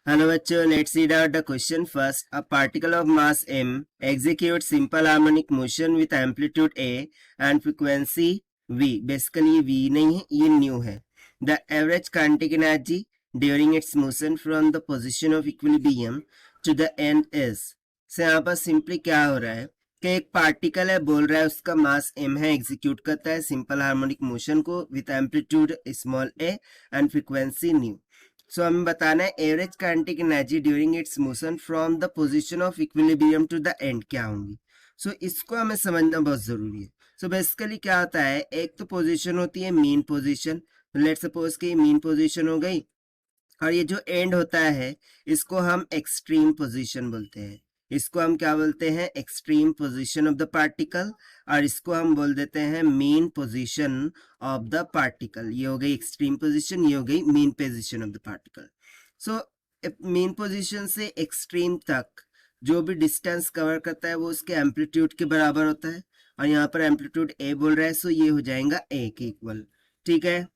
Hello बच्चों, let's read out the question first. A particle of mass m executes simple harmonic motion with amplitude a and frequency v. Basically v नहीं है, ये new है. The average kinetic energy during its motion from the position of equilibrium to the end is. से यहाँ पर simply क्या हो रहा है कि एक पार्टिकल है, बोल रहा है उसका मास m है, एग्जीक्यूट करता है सिंपल हार्मोनिक मोशन को with amplitude small a and frequency nu. So हमें बताना है average kinetic energy during its motion from the position of equilibrium to the end क्या होंगी. सो इसको हमें समझना बहुत जरूरी है. सो बेसिकली क्या होता है, एक तो पोजीशन होती है मीन पोजीशन. लेट्स सपोज कि मीन पोजीशन हो गई और ये जो एंड होता है इसको हम एक्सट्रीम पोजीशन बोलते हैं. इसको हम क्या बोलते हैं, extreme position of the particle, और इसको हम बोल देते हैं mean position of the particle. ये हो गई एक्सट्रीम पोजीशन, ये हो गई mean position of the particle. So mean position से एक्सट्रीम तक जो भी डिस्टेंस कवर करता है वो उसके एम्पलीट्यूड के बराबर होता है, और यहाँ पर एम्पलीट्यूड ए बोल रहा है, सो ये हो जाएगा ए के इक्वल. ठीक है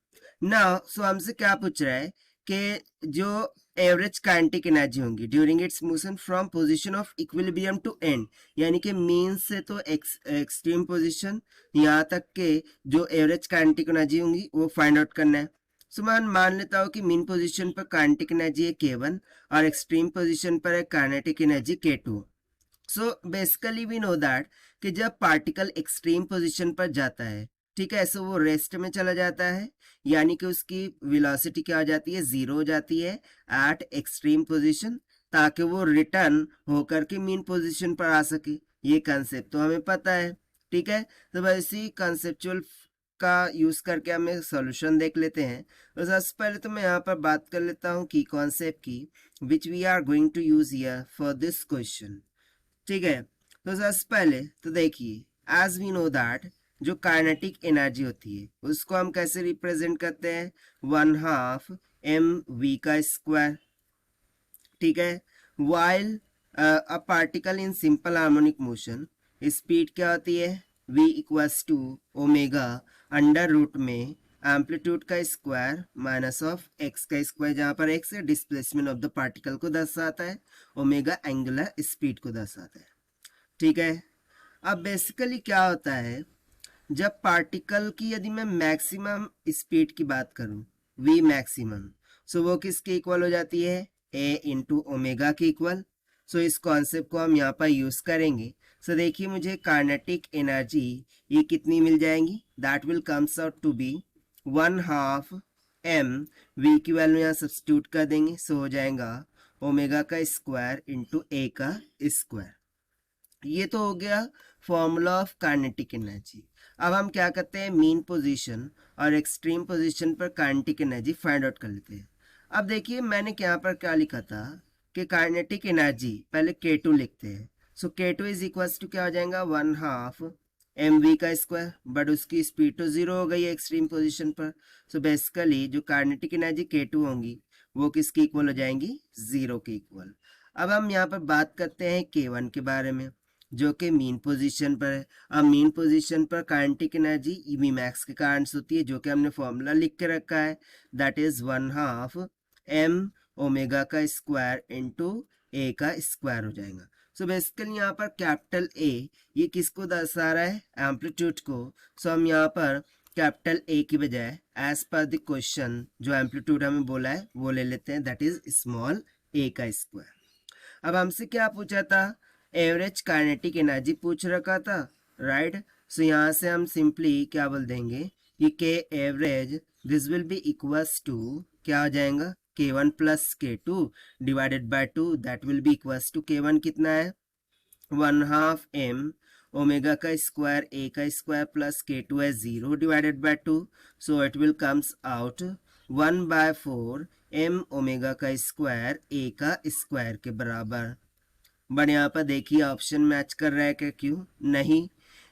ना. सो हमसे क्या पूछ रहा है कि जो एवरेज काइनेटिक एनर्जी होंगी during its motion from position of equilibrium to end, यानी कि मीन से तो एक्सट्रीम पोजीशन यहाँ तक के जो एवरेज काइनेटिक एनर्जी होंगी वो फाइंड आउट करना है. सो मैं मान लेता हूँ कि मीन पोजीशन पर काइनेटिक एनर्जी है k1 और एक्सट्रीम पोजीशन पर है kinetic energy k2. So basically we know that कि जब पार्टिकल एक्सट्रीम पोजीशन पर जाता है, ठीक है, सो वो रेस्ट में चला जाता है, यानी कि उसकी वेलोसिटी क्या हो जाती है, जीरो हो जाती है एट एक्सट्रीम पोजीशन, ताकि वो रिटर्न होकर के मीन पोजीशन पर आ सके. ये कंसेप्ट तो हमें पता है. ठीक है, तो बस इसी कंसेप्चुअल का यूज करके हमें सॉल्यूशन देख लेते हैं. तो सबसे पहले तो मैं यहाँ पर बात कर लेता हूँ की कॉन्सेप्ट की which we are going to use here for this question. ठीक है, तो सबसे पहले तो देखिए, एज वी नो दैट जो काइनेटिक एनर्जी होती है उसको हम कैसे रिप्रेजेंट करते हैं, 1/2 mv का स्क्वायर. ठीक है, while a particle in simple harmonic motion, speed क्या होती है, v equals to omega under root में एम्पलीट्यूड का स्क्वायर माइनस ऑफ x का स्क्वायर, जहां पर x है डिस्प्लेसमेंट ऑफ द पार्टिकल को दर्शाता है, ओमेगा एंगुलर स्पीड को दर्शाता है. ठीक है, अब बेसिकली क्या होता है, जब पार्टिकल की यदि मैं मैक्सिमम स्पीड की बात करूं v मैक्सिमम, सो वो किसके इक्वल हो जाती है, a इंटू ओमेगा के इक्वल. सो इस कॉन्सेप्ट को हम यहाँ पर यूज करेंगे. सो देखिए मुझे काइनेटिक एनर्जी ये कितनी मिल जाएंगी, that will comes out to be 1/2 m, v की वैल्यू यहाँ सब्स्टिट्यूट कर देंगे, सो हो जाएगा ओमेगा का स्क्वायर इंटू a का स्क्वायर. ये तो हो गया फॉर्मूला ऑफ काइनेटिक एनर्जी. अब हम क्या करते हैं, मीन पोजीशन और एक्सट्रीम पोजीशन पर काइनेटिक एनर्जी फाइंड आउट कर लेते हैं. अब देखिए मैंने यहाँ पर क्या लिखा था कि काइनेटिक एनर्जी पहले k2 लिखते हैं. सो k2 इज इक्वल टू क्या हो जाएगा, 1/2 mv का स्क्वायर, बट उसकी स्पीड तो जीरो हो गई है एक्सट्रीम पोजीशन पर. सो बेसिकली जो काइनेटिक एनर्जी k2 होंगी वो किसकी इक्वल हो जाएंगी, जीरो के इक्वल. अब हम यहाँ पर बात करते हैं k1 के बारे में जो कि मीन पोजीशन पर है. अब मीन पोजीशन पर काइनेटिक एनर्जी ईवी मैक्स के कारण होती है, जो कि हमने फॉर्मूला लिख के रखा है, दैट इज 1/2 m ओमेगा का स्क्वायर इंटू ए का स्क्वायर हो जाएगा. सो बेसिकली यहाँ पर कैपिटल ए ये किसको दर्शा रहा है, एम्पलीट्यूड को. सो हम यहाँ पर कैपिटल ए की बजाय एज पर द क्वेश्चन जो एम्पलीट्यूड हमें बोला है वो ले लेते हैं, दैट इज स्मॉल ए का स्क्वायर. अब हमसे क्या पूछा था, एवरेज काइनेटिक एनर्जी पूछ रखा था, राइट. सो यहाँ से हम सिंपली क्या बोल देंगे कि K average this will be equals to क्या हो जाएगा, k1 plus k2 divided by 2, that will be equals to k1 कितना है, 1/2 m ओमेगा का स्क्वायर a का स्क्वायर प्लस k2 है 0 divided by 2, so it will comes out 1/4 m omega का square a का स्क्वायर के बराबर. बट यहाँ पर देखिए ऑप्शन मैच कर रहा है क्या, क्यों नहीं,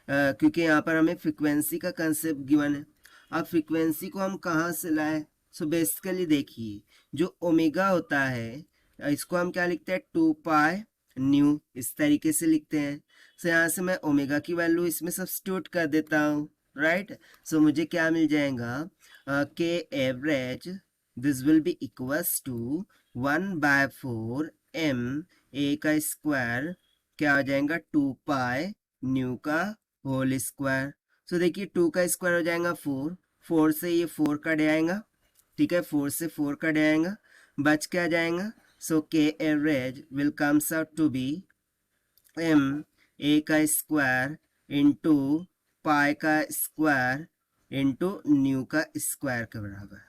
क्योंकि यहाँ पर हमें फ्रीक्वेंसी का कंसेप्ट गिवन है. अब फ्रीक्वेंसी को हम कहाँ से लाए, सो बेसिकली देखिए जो ओमेगा होता है इसको हम क्या लिखते हैं, 2 पाई न्यू, इस तरीके से लिखते हैं. सो यहाँ से मैं ओमेगा की वैल्यू इसमें सब्स्टिट्यूट कर देता हूँ, राइट. सो मुझे क्या मिल जाएगा, K average this will be equals to 1/4 m a का स्क्वायर क्या हो जाएगा 2 पाई न्यू का होल स्क्वायर। सो देखिए 2 का स्क्वायर हो जाएगा 4 से ये 4 कट जाएगा, ठीक है, 4 से 4 कट जाएगा, बच क्या जाएगा। So K average will comes out to be m a का स्क्वायर इंटू पाई का स्क्वायर इंटू न्यू का स्क्वायर के बराबर,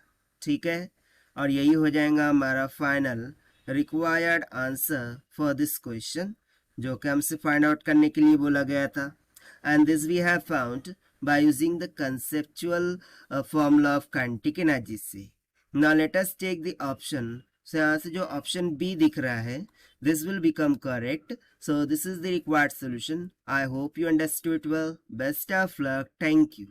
ठीक है। और यही हो जाएगा हमारा final required answer for this question, जो कि हमसे फाइंड आउट करने के लिए बोला गया था। And this we have found by using the conceptual formula of kinetic energy से। Now let us take the option. So यहाँ से जो ऑप्शन बी दिख रहा है, this will become correct. So this is the required solution. I hope you understood well. Best of luck. Thank you.